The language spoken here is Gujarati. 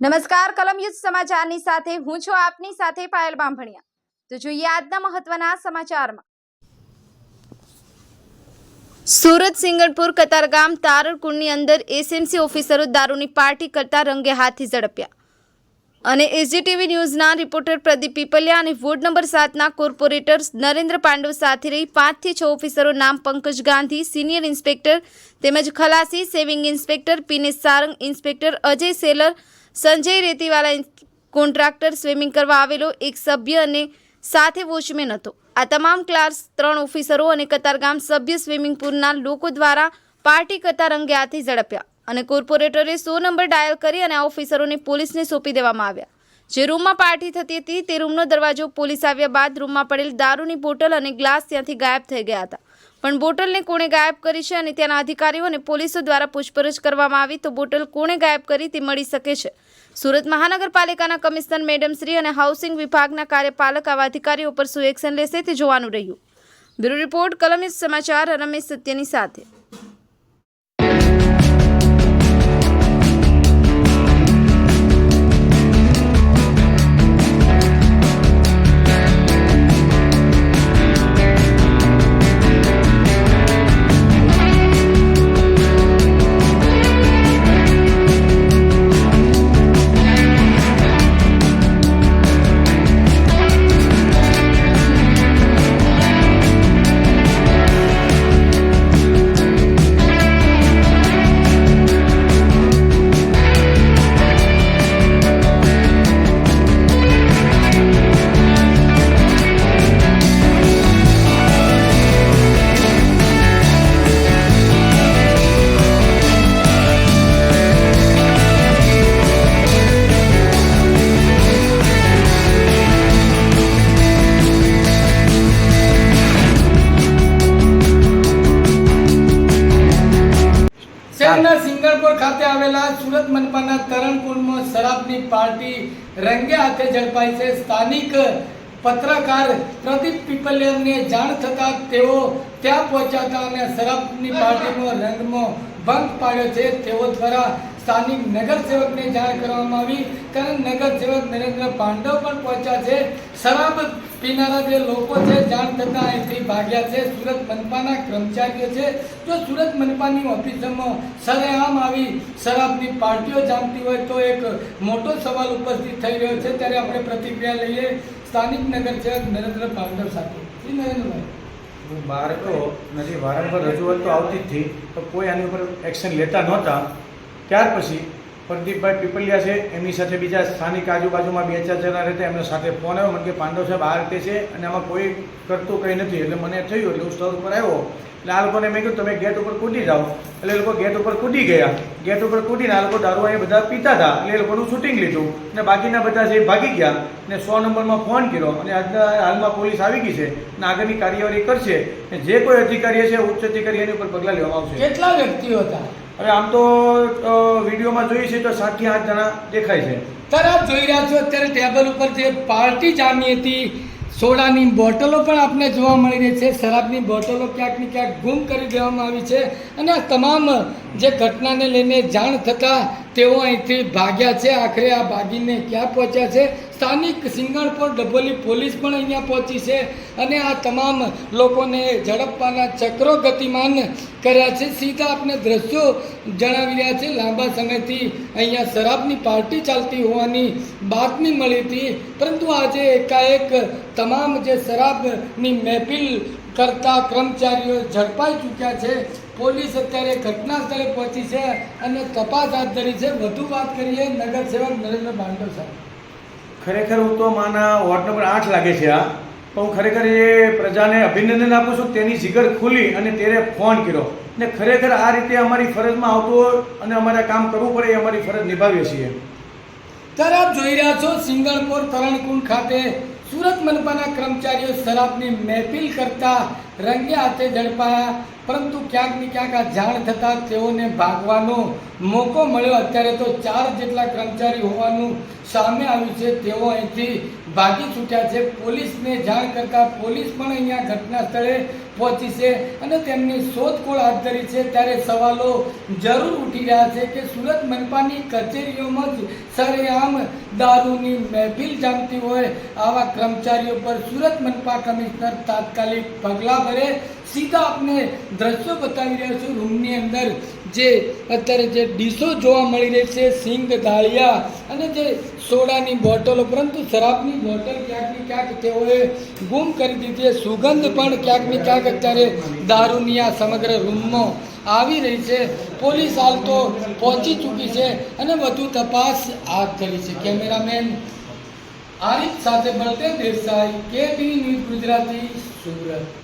નમસ્કાર કલમ યુદ્ધ સમાચારની સાથે હું છું આપની સાથે પાયલ બાંભણિયા। તો જોઈએ આજના મહત્વના સમાચારમાં। સુરત સિંગણપુર કતારગામ તારણકુંડની અંદર એસએમસી ઓફિસરો દારૂની પાર્ટી કરતા રંગે હાથથી ઝડપ્યા અને એસજીટીવી ન્યૂઝના રિપોર્ટર પ્રદીપ પીપલિયા અને વોર્ડ નંબર 7ના કોર્પોરેટર નરેન્દ્ર પાંડવ સાથે રહી 5 થી 6 ઓફિસરો નામ પંકજ ગાંધી સિનિયર ઇન્સ્પેક્ટર તેમજ ખલાસી saving inspector Pinesh Sarang inspector Ajay sailor Sanjay Retiwala contractor swimming કરવા આવેલો એક સભ્ય અને સાથે વોચમેન હતો। આ તમામ ક્લાસ 3 ઓફિસરો અને કતારગામ સભ્ય સ્વિમિંગ પૂલના લોકો દ્વારા પાર્ટી કરતા રંગે હાથે ઝડપ્યા અને કોર્પોરેટરે 100 નંબર ડાયલ કરી અને આ ઓફિસરોને પોલીસને સોંપી દેવામાં આવ્યા। જે રૂમમાં પાર્ટી થતી હતી તે રૂમનો દરવાજો પોલીસ આવ્યા બાદ રૂમમાં પડેલ દારૂની બોટલ અને ગ્લાસ ત્યાંથી ગાયબ થઈ ગયા હતા, પણ બોટલને કોણે ગાયબ કરી છે અને ત્યાંના અધિકારીઓ અને પોલીસો દ્વારા પૂછપરછ કરવામાં આવી તો બોટલ કોણે ગાયબ કરી તે મળી શકે છે। સુરત મહાનગરપાલિકાના કમિશનર મેડમ શ્રી અને હાઉસિંગ વિભાગના કાર્યપાલક આવા અધિકારીઓ પર શું એક્શન લેશે તે જોવાનું રહ્યું। બ્યુરો રિપોર્ટ કલમ યુદ્ધ સમાચાર રમેશ સત્યની સાથે। શહેરના સિંગણપુર ખાતે આવેલા સુરત મનપાના તરણકુંડમાં શરાબની પાર્ટી રંગે હાથે ઝડપાઈ છે। સ્થાનિક પત્રકાર પ્રદીપ પીપલિયાને જાણ થતાં તેઓ ત્યાં પહોંચ્યા હતા અને શરાબની પાર્ટીનો રંગમાં ભંગ પાડ્યો છે। તેઓ દ્વારા સ્થાનિક નગરસેવકને જાણ કરવામાં આવી ત્યારે નગરસેવક નરેન્દ્ર પાંડવ પણ પહોંચ્યા છે। શરાબ પીનારા જે લોકો છે જાણ થતાં અહીંથી ભાગ્યા છે। સુરત મનપાના કર્મચારીઓ છે જો સુરત મનપાની ઓફિસમાં સરેઆમ આવી શરાબની પાર્ટીઓ જામતી હોય તો એક મોટો સવાલ ઉપસ્થિત થઈ રહ્યો છે। ત્યારે આપણે પ્રતિક્રિયા લઈએ સ્થાનિક નગરસેવક નરેન્દ્ર પાંડવ સાથે। નરેન્દ્રભાઈ, બહાર તો નથી, વારંવાર રજૂઆત તો આવતી જ હતી તો કોઈ આની ઉપર એક્શન લેતા નહોતા। ત્યાર પછી પ્રદીપભાઈ પીપલિયા છે એમની સાથે બીજા સ્થાનિક આજુબાજુમાં 2-4 જણા રહેતા એમના સાથે ફોન આવ્યો મને કે પાંડવ સાહેબ આ રીતે છે અને આમાં કોઈ કરતું કંઈ નથી। એટલે મને થયું એટલે હું સ્ટોર ઉપર આવ્યો એટલે આ લોકોને મેં કીધું તમે ગેટ ઉપર કૂદી જાઓ। એટલે એ લોકો ગેટ ઉપર કૂદી ગયા। ગેટ ઉપર કૂદીને આ લોકો દારૂ અહીં બધા પીતા હતા એટલે એ લોકોનું શૂટિંગ લીધું અને બાકીના બધા છે ભાગી ગયા અને 100 નંબરમાં ફોન કર્યો અને આજના હાલમાં પોલીસ આવી ગઈ છે અને આગળની કાર્યવાહી કરશે। જે કોઈ અધિકારી છે ઉચ્ચ અધિકારી એની ઉપર પગલાં લેવામાં આવશે। કેટલા વ્યક્તિઓ હતા? હવે આમ તો વિડીયોમાં જોઈએ છે તો 7 થી 8 જણા દેખાય છે। ત્યારે આપ જોઈ રહ્યા છો અત્યારે ટેબલ ઉપર જે પાર્ટી જામી હતી સોડાની બોટલો પણ આપને જોવા મળી રહી છે। શરાબની બોટલો ક્યાંક ને ક્યાંક ગુમ કરી દેવામાં આવી છે અને આ તમામ જે ઘટનાને લઈને જાણ થતાં તેઓ અહીંથી ભાગ્યા છે। આખરે આ ભાગીને ક્યાં પહોંચ્યા છે? સ્થાનિક સિંગણપુર ડભોલી પોલીસ પણ અહીંયા પહોંચી છે અને આ તમામ લોકોને ઝડપવાના ચક્રો ગતિમાન કર્યા છે। સીધા આપણે દ્રશ્યો જણાવી રહ્યા છે। લાંબા સમયથી અહીંયા શરાબની પાર્ટી ચાલતી હોવાની બાતમી મળી હતી, પરંતુ આજે એકાએક તમામ જે શરાબની મહેફિલ કરતા કર્મચારીઓ ઝડપાઈ ચૂક્યા છે। પોલીસ અત્યારે ઘટના સ્થળે પહોંચી છે અને તપાસ હાથ ધરી છે। વધુ વાત કરીએ નગરસેવક નરેન્દ્ર પાંડવ સાહેબ। ખરેખર હું તો માના વોર્ડ નંબર 8 લાગે છે આ, પણ હું ખરેખર એ પ્રજાને અભિનંદન આપું છું તેની જીગર ખુલી અને તેને ફોન કર્યો ને ખરેખર આ રીતે અમારી ફરજમાં આવતું અને અમારે કામ કરવું પડે એ અમારી ફરજ નિભાવીએ છીએ। ત્યારે આપ જોઈ રહ્યા છો સિંગણપુર તરણકુંડ ખાતે સુરત મનપાના કર્મચારીઓ શરાબની મહેફિલ કરતા રંગે હાથે ઝડપાયા, પરંતુ ક્યાંક ને ક્યાંક આ જાણ થતાં તેઓને ભાગવાનો મોકો મળ્યો. અત્યારે તો 4 જેટલા કર્મચારી હોવાનું સામે આવ્યું છે. તેઓ અહીંથી ભાગી છૂટ્યા છે. પોલીસને જાણ કરતાં પોલીસ પણ અહીંયા ઘટના સ્થળે પહોંચી છે અને તેમની શોધખોળ હાથ ધરી છે. ત્યારે સવાલો જરૂર ઉઠી રહ્યા છે કે સુરત મનપાની કચેરીઓમાં જ સરેઆમ દારૂની મહેફિલ જામતી હોય, આવા કર્મચારીઓ પર સુરત મનપા કમિશનર તાત્કાલિક પગલાં ભરે. સીધા આપને દ્રશ્યો બતાવી રહ્યા છું. રૂમની અંદર જે અત્યારે જે ડીશો જોવા મળી રહી છે, સિંગ દાળિયા અને જે સોડાની બોટલો, પરંતુ શરાબની બોટલ ક્યાંક ને ક્યાંક તેઓએ ગુમ કરી દીધી છે. સુગંધ પણ ક્યાંક ને ક્યાંક અત્યારે દારૂની આ સમગ્ર રૂમમાં આવી રહી છે. પોલીસ હાલ તો પહોંચી ચૂકી છે અને વધુ તપાસ હાથ ધરી છે. કેમેરામેન આરિફ સાથે બળદેવ દેસાઈ, KTV ન્યૂઝ ગુજરાતી, સુરત.